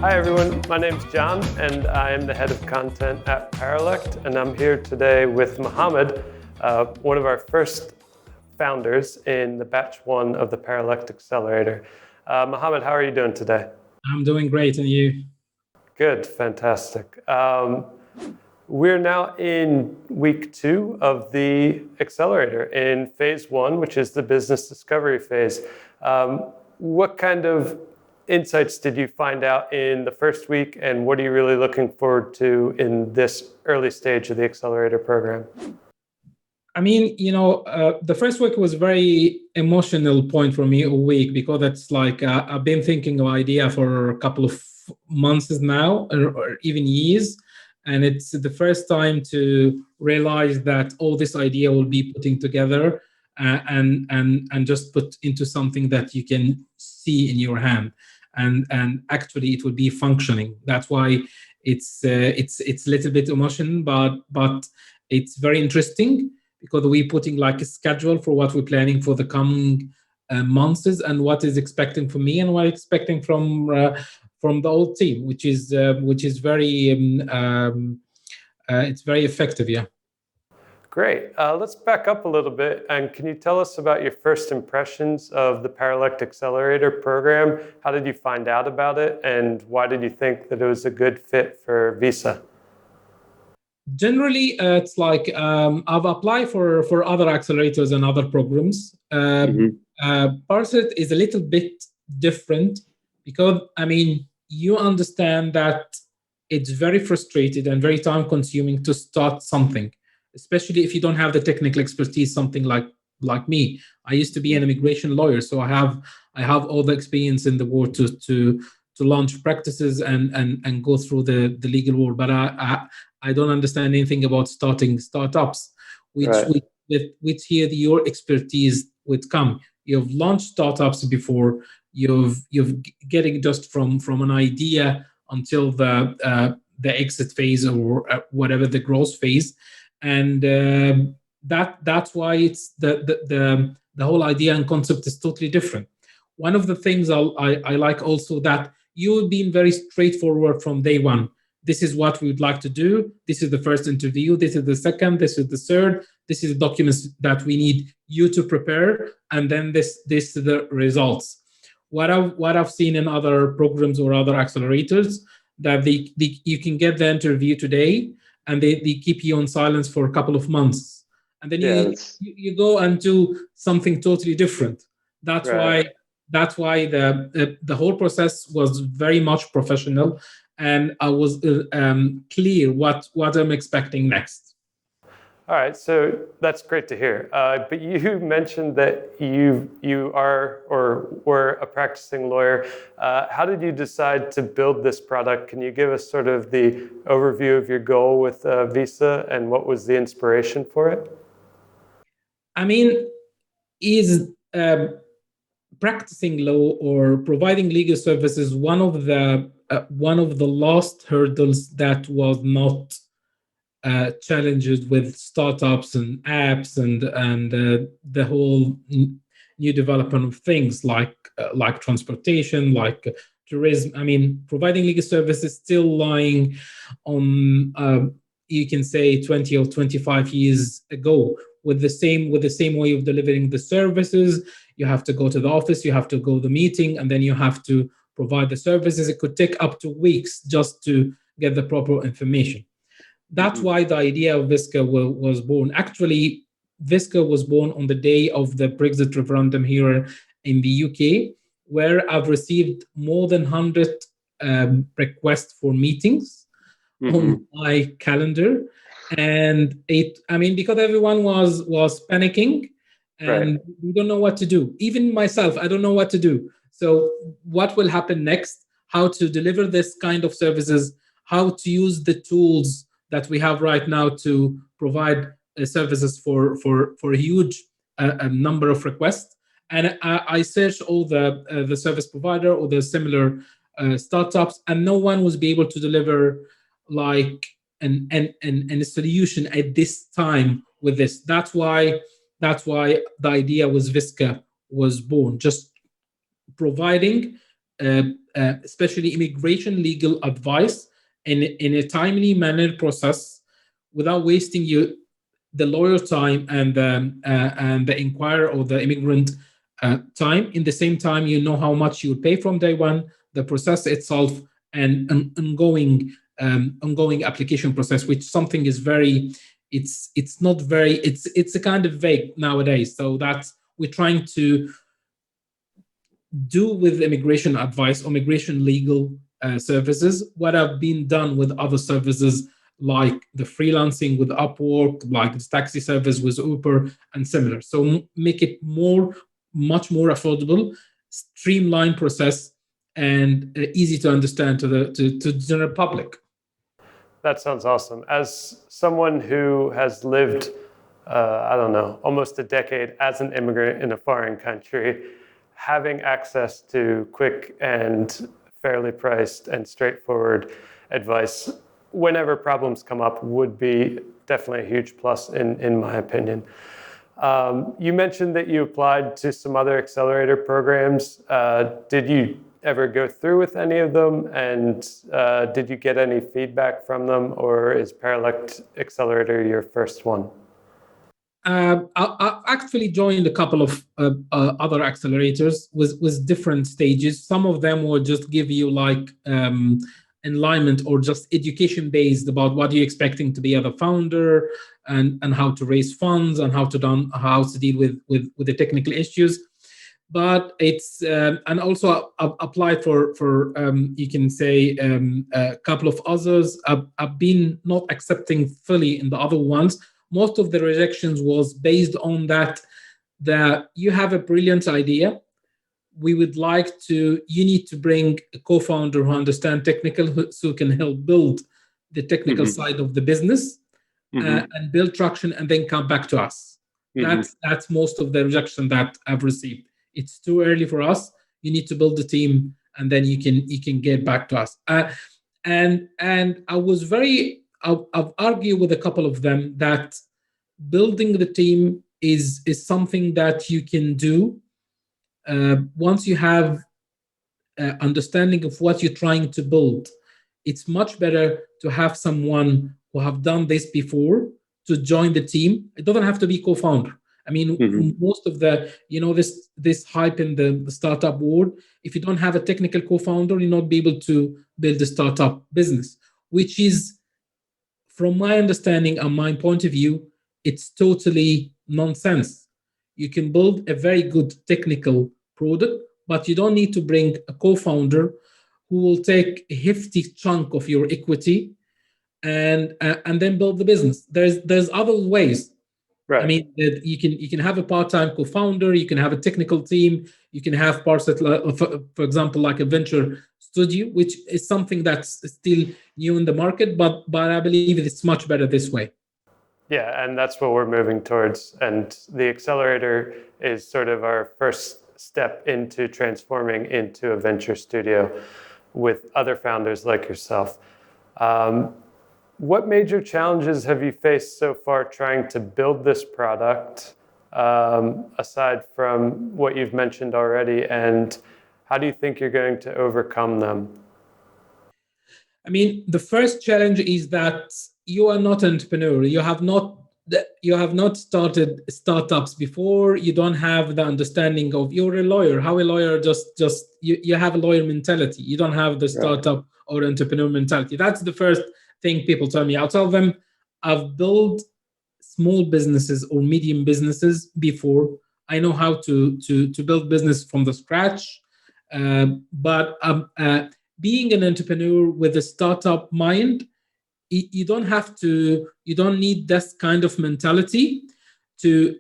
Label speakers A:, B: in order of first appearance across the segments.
A: Hi everyone, my name's John and I am the head of content at Paralect, and I'm here today with Mohamed, one of our first founders in the batch one of the Paralect Accelerator. Mohamed, how are you doing today?
B: I'm doing great, and you?
A: Good, fantastic. We're now in week 2 of the Accelerator in phase 1, which is the business discovery phase. What kind of insights did you find out in the first week, and what are you really looking forward to in this early stage of the Accelerator program?
B: I mean, the first week was a very emotional point for me a week because it's like I've been thinking of idea for a couple of months now, or even years, and it's the first time to realize that all this idea will be putting together and just put into something that you can see in your hand, and actually it will be functioning. That's why it's a little bit emotional, but it's very interesting because we're putting like a schedule for what we're planning for the coming months, and what is expecting from me and what expecting from the whole team, which is very it's very effective. Yeah.
A: Great. Let's back up a little bit, and can you tell us about your first impressions of the Paralect Accelerator program? How did you find out about it, and why did you think that it was a good fit for VISXA?
B: Generally, it's like I've applied for other accelerators and other programs. Parset is a little bit different because, I mean, you understand that it's very frustrated and very time consuming to start something, especially if you don't have the technical expertise, something like me. I used to be an immigration lawyer, so I have all the experience in the world to launch practices and go through the legal world. But I don't understand anything about starting startups, which
A: Right.
B: with here your expertise would come. You've launched startups before. You've getting just from an idea until the exit phase, or whatever the growth phase, and that's why it's the whole idea and concept is totally different. One of the things I like also that you've been very straightforward from day one. This is what we would like to do. This is the first interview. This is the second. This is the third. This is the documents that we need you to prepare, and then this is the results. What I've seen in other programs or other accelerators, that you can get the interview today, and they keep you on silence for a couple of months, and then you go and do something totally different. That's
A: Right.
B: why the whole process was very much professional, and I was clear what I'm expecting next.
A: All right, so that's great to hear. But you mentioned that you are or were a practicing lawyer. How did you decide to build this product? Can you give us sort of the overview of your goal with VISXA, and what was the inspiration for it?
B: I mean, is practicing law or providing legal services one of the last hurdles that was not challenges with startups and apps and the whole new development of things like transportation, like tourism. I mean, providing legal services still lying on you can say 20 or 25 years ago, with the same way of delivering the services. You have to go to the office, you have to go to the meeting, and then you have to provide the services. It could take up to weeks just to get the proper information. That's why the idea of VISXA was born. Actually, VISXA was born on the day of the Brexit referendum here in the UK, where I've received more than 100 requests for meetings on my calendar. And because everyone was panicking, and we don't know what to do. Even myself, I don't know what to do. So what will happen next? How to deliver this kind of services? How to use the tools that we have right now to provide services for a huge a number of requests. And I searched all the service provider or the similar startups, and no one was be able to deliver like a solution at this time with this. That's why the idea was VISXA was born, just providing especially immigration legal advice in a timely manner process without wasting the lawyer time and the inquirer or the immigrant time. In the same time, you know how much you pay from day one, the process itself, and an ongoing application process, which something is very, it's not very, it's a kind of vague nowadays. So that's we're trying to do with immigration advice or immigration legal services what have been done with other services like the freelancing with Upwork, like the taxi service with Uber and similar. So make it much more affordable, streamlined process, and easy to understand to the general public.
A: That sounds awesome. As someone who has lived, I don't know, almost a decade as an immigrant in a foreign country, having access to quick and fairly priced and straightforward advice whenever problems come up would be definitely a huge plus in my opinion. You mentioned that you applied to some other accelerator programs. Did you ever go through with any of them? And did you get any feedback from them? Or is Paralect Accelerator your first one?
B: I actually joined a couple of other accelerators with different stages. Some of them will just give you like enlightenment or just education based about what you're expecting to be as a founder and how to raise funds and how to deal with the technical issues. But it's and also I've applied for you can say a couple of others. I've been not accepting fully in the other ones. Most of the rejections was based on that you have a brilliant idea. You need to bring a co-founder who understands technical, who can help build the technical side of the business and build traction and then come back to us. That's most of the rejection that I've received. It's too early for us. You need to build the team and then you can get back to us. And I was I've argued with a couple of them that building the team is something that you can do once you have understanding of what you're trying to build. It's much better to have someone who have done this before to join the team. It doesn't have to be co-founder. I mean, most of this hype in the startup world, if you don't have a technical co-founder, you'll not be able to build a startup business, which is, from my understanding and my point of view, it's totally nonsense. You can build a very good technical product, but you don't need to bring a co-founder who will take a hefty chunk of your equity and then build the business. There's other ways. Right. I mean, you can have a part-time co-founder, you can have a technical team, you can have parts that, for example, like a venture studio, which is something that's still new in the market, but I believe it's much better this way.
A: Yeah, and that's what we're moving towards. And the accelerator is sort of our first step into transforming into a venture studio with other founders like yourself. What major challenges have you faced so far trying to build this product, aside from what you've mentioned already, and how do you think you're going to overcome them?
B: I mean, the first challenge is that you are not an entrepreneur. You have not started startups before. You don't have the understanding of, you're a lawyer. How a lawyer just you have a lawyer mentality. You don't have the startup or entrepreneur mentality. That's the first thing people tell me. I'll tell them I've built small businesses or medium businesses before. I know how to build business from the scratch. But being an entrepreneur with a startup mind, you don't need this kind of mentality to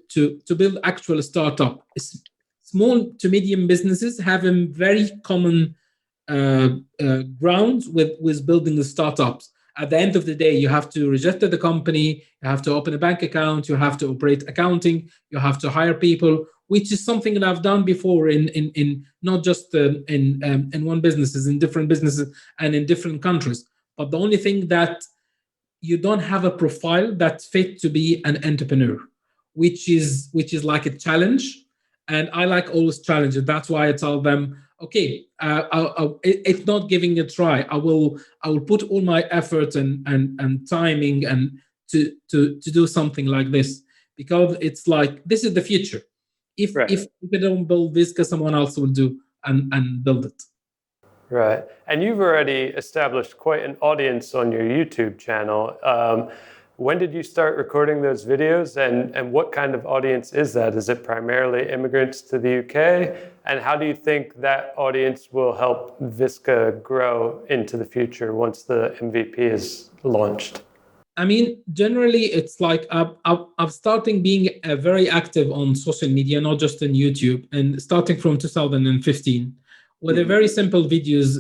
B: build actual startup. Small to medium businesses have a very common grounds with building the startups. At the end of the day, you have to register the company, you have to open a bank account, you have to operate accounting, you have to hire people, which is something that I've done before in not just in one businesses, in different businesses and in different countries. But the only thing that you don't have a profile that's fit to be an entrepreneur, which is like a challenge. And I like always challenges. That's why I tell them, okay, it's not giving a try. I will put all my effort and timing and to do something like this, because it's like this is the future. If we don't build this, because someone else will do and build it.
A: Right. And you've already established quite an audience on your YouTube channel. When did you start recording those videos, and what kind of audience is that? Is it primarily immigrants to the UK? And how do you think that audience will help VISXA grow into the future once the MVP is launched?
B: I mean, generally, it's like I'm starting being very active on social media, not just on YouTube, and starting from 2015 with a very simple videos.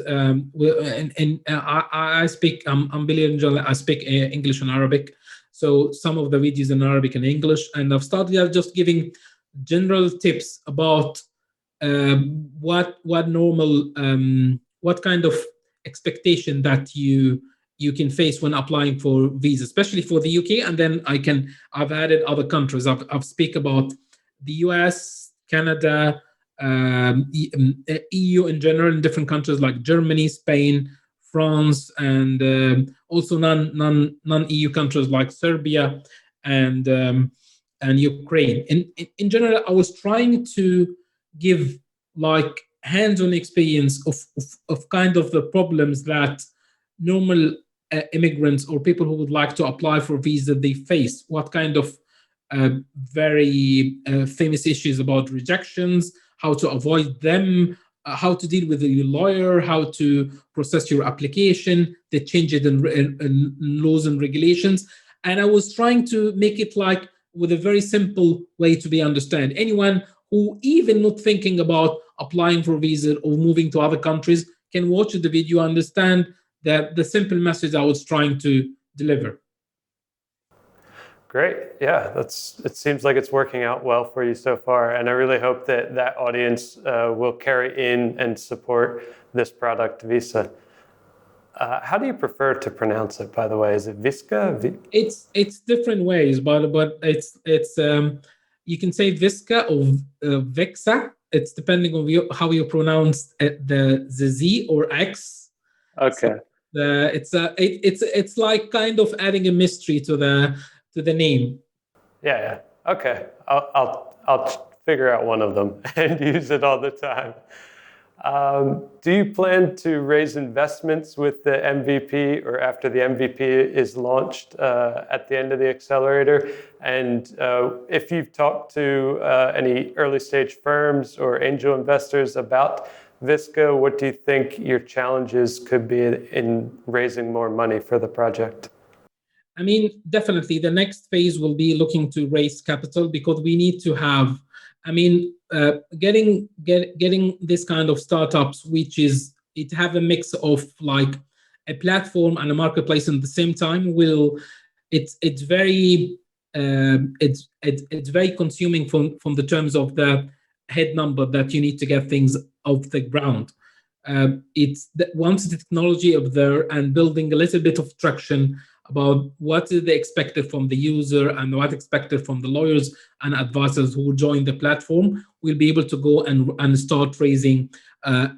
B: And I speak, I'm bilingual. I speak English and Arabic, so some of the videos in Arabic and English, and I've started just giving general tips about what normal what kind of expectation that you can face when applying for visa, especially for the UK. And then I've added other countries. I've speak about the US, Canada, EU in general, in different countries like Germany, Spain, France, and also non EU countries like Serbia and Ukraine. In general, I was trying to give like hands-on experience of kind of the problems that normal immigrants or people who would like to apply for visa they face. What kind of very famous issues about rejections, how to avoid them, how to deal with your lawyer, how to process your application, the changes in laws and regulations. And I was trying to make it like with a very simple way to be understand. Anyone who even not thinking about applying for visa or moving to other countries can watch the video, understand that the simple message I was trying to deliver.
A: Great. Yeah, it seems like it's working out well for you so far. And I really hope that that audience will carry in and support this product, Visa. How do you prefer to pronounce it, by the way? Is it VISXA?
B: It's different ways, but it's you can say VISXA or VISXA. It's depending on how you pronounce the Z or X.
A: Okay.
B: So it's like kind of adding a mystery to the name.
A: Yeah. Okay. I'll figure out one of them and use it all the time. Do you plan to raise investments with the MVP or after the MVP is launched at the end of the accelerator? And if you've talked to any early stage firms or angel investors about VISXA, what do you think your challenges could be in raising more money for the project?
B: I mean, definitely the next phase will be looking to raise capital, because we need to have, I mean, getting this kind of startups, which is it have a mix of like a platform and a marketplace at the same time. It's very it's very consuming from the terms of the head number that you need to get things off the ground. It's once the technology up there and building a little bit of traction about what is they expected from the user and what expected from the lawyers and advisors who join the platform, we'll be able to go and start raising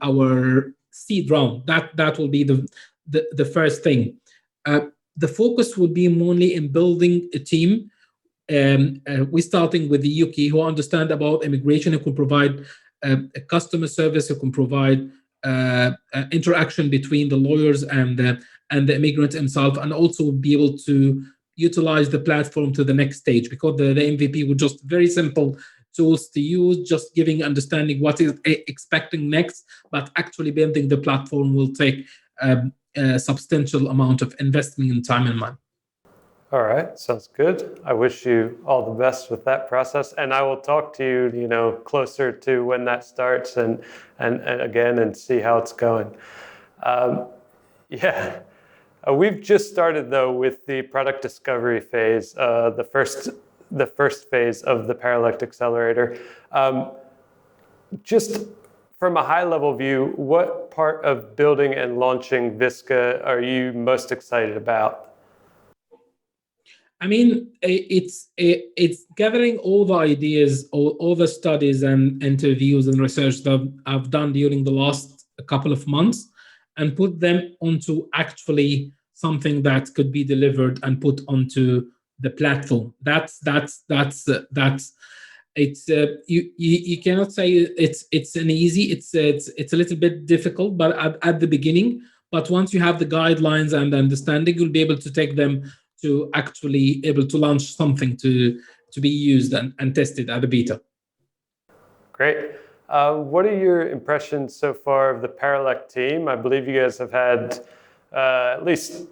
B: our seed round. That will be the first thing. The focus will be mainly in building a team. We're starting with the UK, who understand about immigration, who can provide a customer service, who can provide interaction between the lawyers and the immigrant himself, and also be able to utilize the platform to the next stage, because the MVP was just very simple tools to use, just giving understanding what is expecting next, but actually building the platform will take a substantial amount of investment in time and money.
A: All right, sounds good. I wish you all the best with that process, and I will talk to you, closer to when that starts and again and see how it's going. Yeah, we've just started though with the product discovery phase, the first phase of the Paralect Accelerator. Just from a high-level view, what part of building and launching VISXA are you most excited about?
B: I mean, it's gathering all the ideas, all the studies and interviews and research that I've done during the last couple of months, and put them onto actually something that could be delivered and put onto the platform. That's it's you cannot say it's an easy. It's a little bit difficult, but at the beginning. But once you have the guidelines and the understanding, you'll be able to take them to actually able to launch something to be used and tested at the beta.
A: Great. What are your impressions so far of the Paralect team? I believe you guys have had at least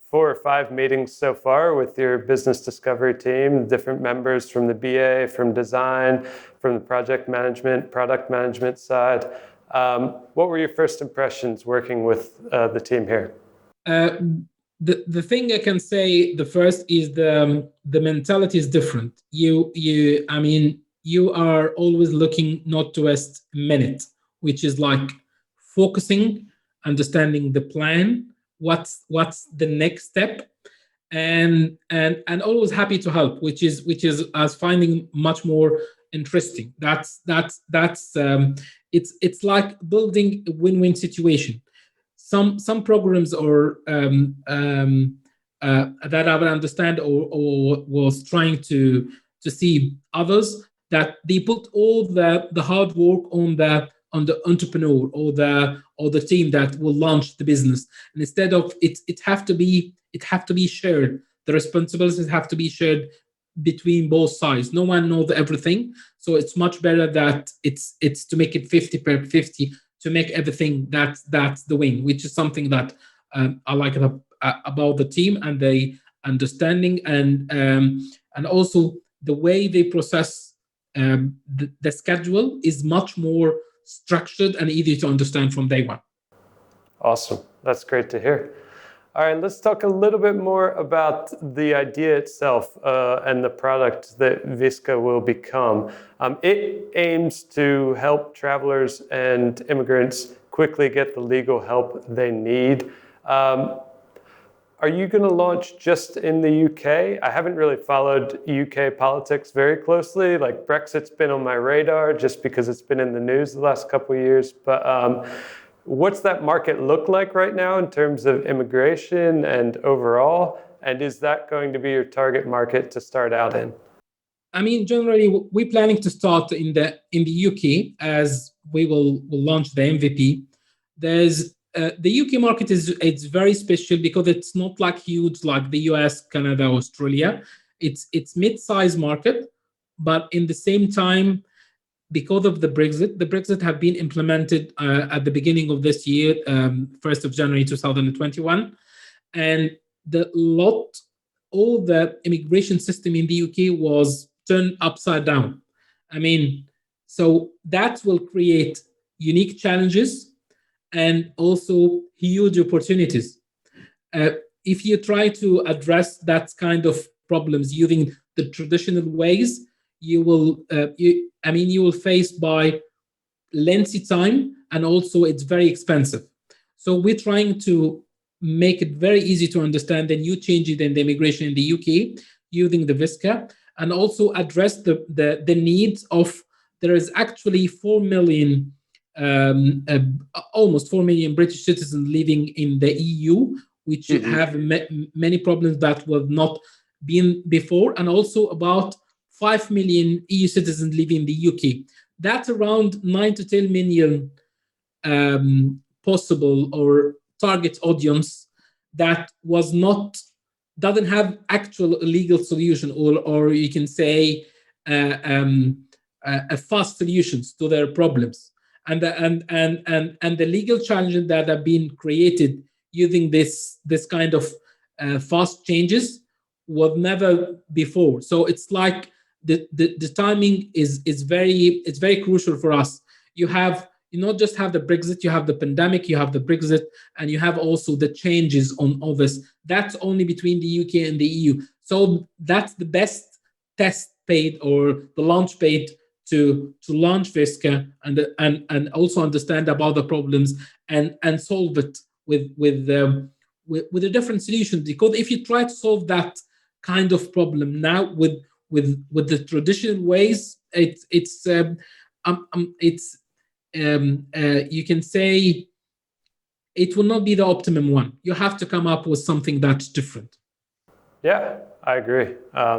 A: 4 or 5 meetings so far with your business discovery team, different members from the BA, from design, from the project management, product management side. What were your first impressions working with the team here?
B: The thing I can say, the first is the mentality is different. I mean, you are always looking not to waste a minute, which is like focusing, understanding the plan, what's the next step, and always happy to help, which is as finding much more interesting. It's like building a win-win situation. Some programs or that I would understand or was trying to see others that they put all the hard work on the entrepreneur or the team that will launch the business, and instead of it have to be shared. The responsibilities have to be shared between both sides. No one knows everything, so it's much better that it's to make it 50/50, to make everything that's the win, which is something that I like about the team and the understanding and also the way they process the schedule is much more structured and easy to understand from day one.
A: Awesome. That's great to hear. All right, let's talk a little bit more about the idea itself and the product that VISXA will become. It aims to help travelers and immigrants quickly get the legal help they need. Are you going to launch just in the UK? I haven't really followed UK politics very closely. Like Brexit's been on my radar just because it's been in the news the last couple of years. But what's that market look like right now in terms of immigration and overall? And is that going to be your target market to start out in?
B: I mean, generally, we're planning to start in the UK as we will launch the MVP. There's the UK market it's very special because it's not like huge like the US, Canada, Australia. It's mid-sized market, but in the same time, because of the Brexit have been implemented at the beginning of this year, 1st of January 2021, and all the immigration system in the UK was turned upside down. I mean, so that will create unique challenges and also huge opportunities. If you try to address that kind of problems using the traditional ways, you will face by lengthy time, and also it's very expensive. So we're trying to make it very easy to understand the new changes in the immigration in the UK using the VISXA, and also address the needs of, there is actually 4 million, almost 4 million British citizens living in the EU, which have many problems that were not been before, and also about 5 million EU citizens living in the UK. That's around 9 to 10 million possible or target audience that doesn't have actual legal solution, or you can say a fast solutions to their problems, and the legal challenges that have been created using this kind of fast changes was never before. So it's like the timing is very crucial for us. You not just have the Brexit, you have the pandemic, you have the Brexit, and you have also the changes on all this. That's only between the UK and the EU. So that's the best test paid or the launch paid to launch VISXA and also understand about the problems and solve it with a different solution. Because if you try to solve that kind of problem. Now with the traditional ways, you can say it will not be the optimum one. You have to come up with something that's different.
A: Yeah, I agree.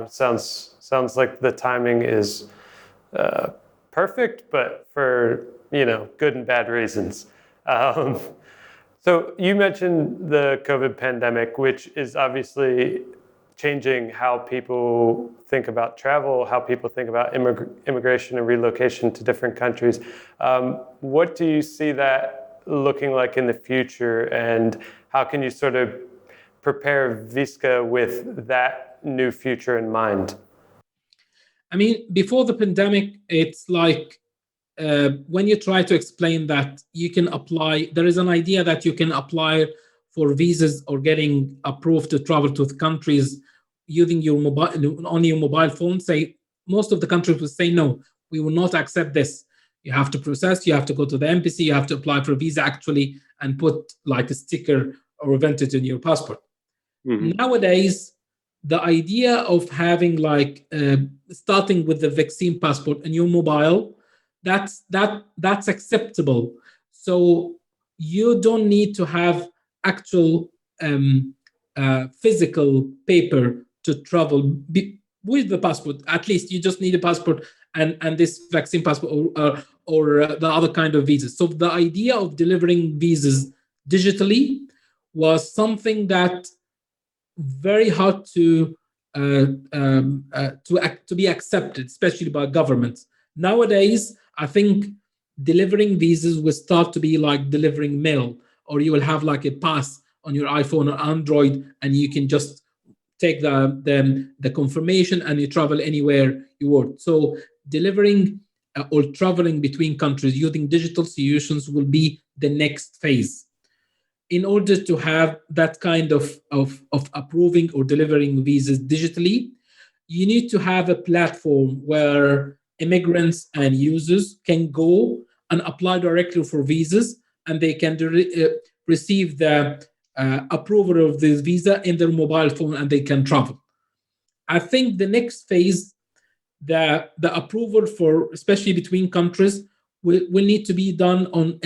A: Sounds like the timing is perfect, but for good and bad reasons. So you mentioned the COVID pandemic, which is obviously changing how people think about travel, how people think about immigration and relocation to different countries. What do you see that looking like in the future, and how can you sort of prepare VISXA with that new future in mind?
B: I mean, before the pandemic, it's like when you try to explain that you can apply, there is an idea that you can apply for visas or getting approved to travel to the countries using your mobile phone. Say most of the countries will say no, we will not accept this. You have to process, you have to go to the embassy, you have to apply for a visa actually, and put like a sticker or event it in your passport. Mm-hmm. Nowadays, the idea of having like starting with the vaccine passport in your mobile, that's acceptable. So you don't need to have actual physical paper to travel with the passport. At least you just need a passport and this vaccine passport or the other kind of visas. So the idea of delivering visas digitally was something that very hard to be accepted, especially by governments. Nowadays, I think delivering visas will start to be like delivering mail, or you will have like a pass on your iPhone or Android, and you can just take the confirmation and you travel anywhere you want. So delivering or traveling between countries using digital solutions will be the next phase. In order to have that kind of approving or delivering visas digitally, you need to have a platform where immigrants and users can go and apply directly for visas, and they can receive the approval of this visa in their mobile phone, and they can travel. I think the next phase, the approval for, especially between countries, will need to be done on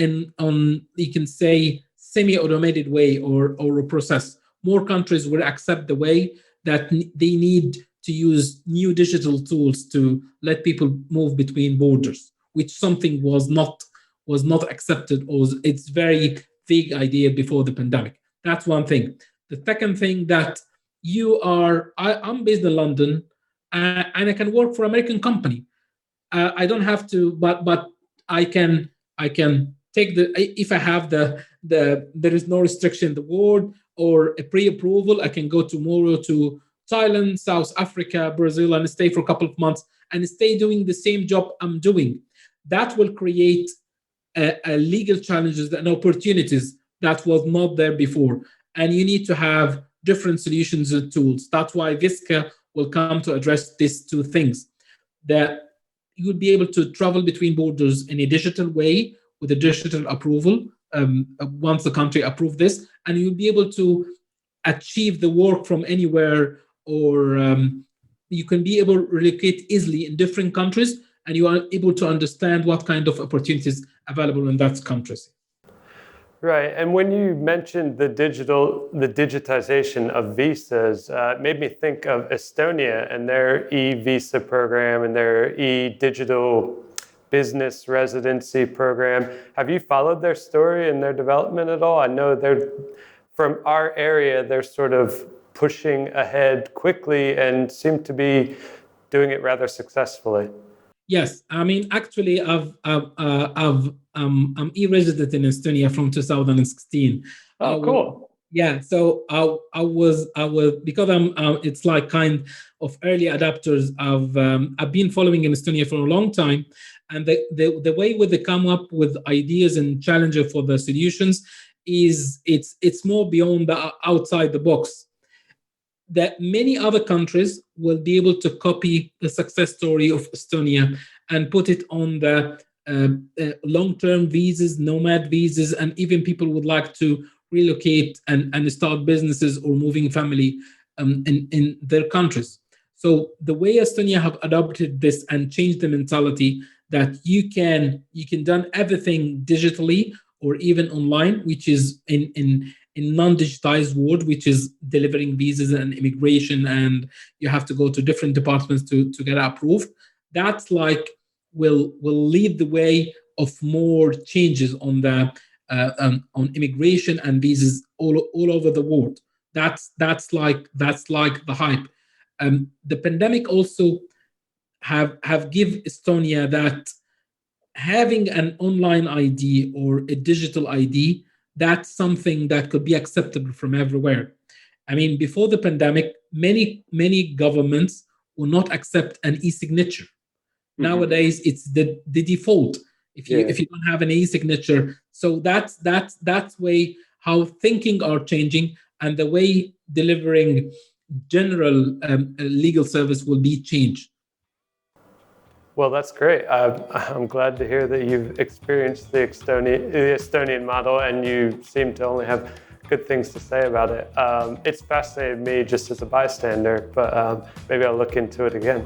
B: you can say semi-automated way or a process. More countries will accept the way that they need to use new digital tools to let people move between borders, which something was not accepted, or it's very vague idea before the pandemic. That's one thing. The second thing, that I'm based in London, and I can work for an American company. I don't have to, but I can take if I have there is no restriction in the world or a pre-approval, I can go tomorrow to Thailand, South Africa, Brazil, and stay for a couple of months and stay doing the same job I'm doing. That will create a legal challenges and opportunities that was not there before. And you need to have different solutions and tools. That's why VISXA will come to address these two things. That you would be able to travel between borders in a digital way with a digital approval once the country approves this, and you'll be able to achieve the work from anywhere, or you can be able to relocate easily in different countries, and you are able to understand what kind of opportunities available in that countries.
A: Right, and when you mentioned the digitization of visas, it made me think of Estonia and their e-visa program and their e-digital business residency program. Have you followed their story and their development at all? I know from our area, they're sort of pushing ahead quickly and seem to be doing it rather successfully.
B: Yes, I mean, actually, I'm e-resident in Estonia from 2016.
A: Oh, cool.
B: Yeah, so I was because it's like kind of early adapters. I've been following in Estonia for a long time, and the way they come up with ideas and challenges for the solutions is it's more beyond the outside the box. That many other countries will be able to copy the success story of Estonia and put it on the long-term visas, nomad visas, and even people would like to relocate and start businesses or moving family in their countries. So the way Estonia have adopted this and changed the mentality that you can done everything digitally or even online, which is in non-digitized world, which is delivering visas and immigration, and you have to go to different departments to get approved. That's like will lead the way of more changes on the on immigration and visas all over the world. That's like the hype. The pandemic also have give Estonia that having an online ID or a digital ID, that's something that could be acceptable from everywhere. I mean, before the pandemic, many governments will not accept an e-signature. Mm-hmm. Nowadays, it's the default. If you don't have an e-signature, so that's way how thinking are changing, and the way delivering general legal service will be changed.
A: Well, that's great. I'm glad to hear that you've experienced the Estonian model and you seem to only have good things to say about it. It's fascinated me just as a bystander, but maybe I'll look into it again.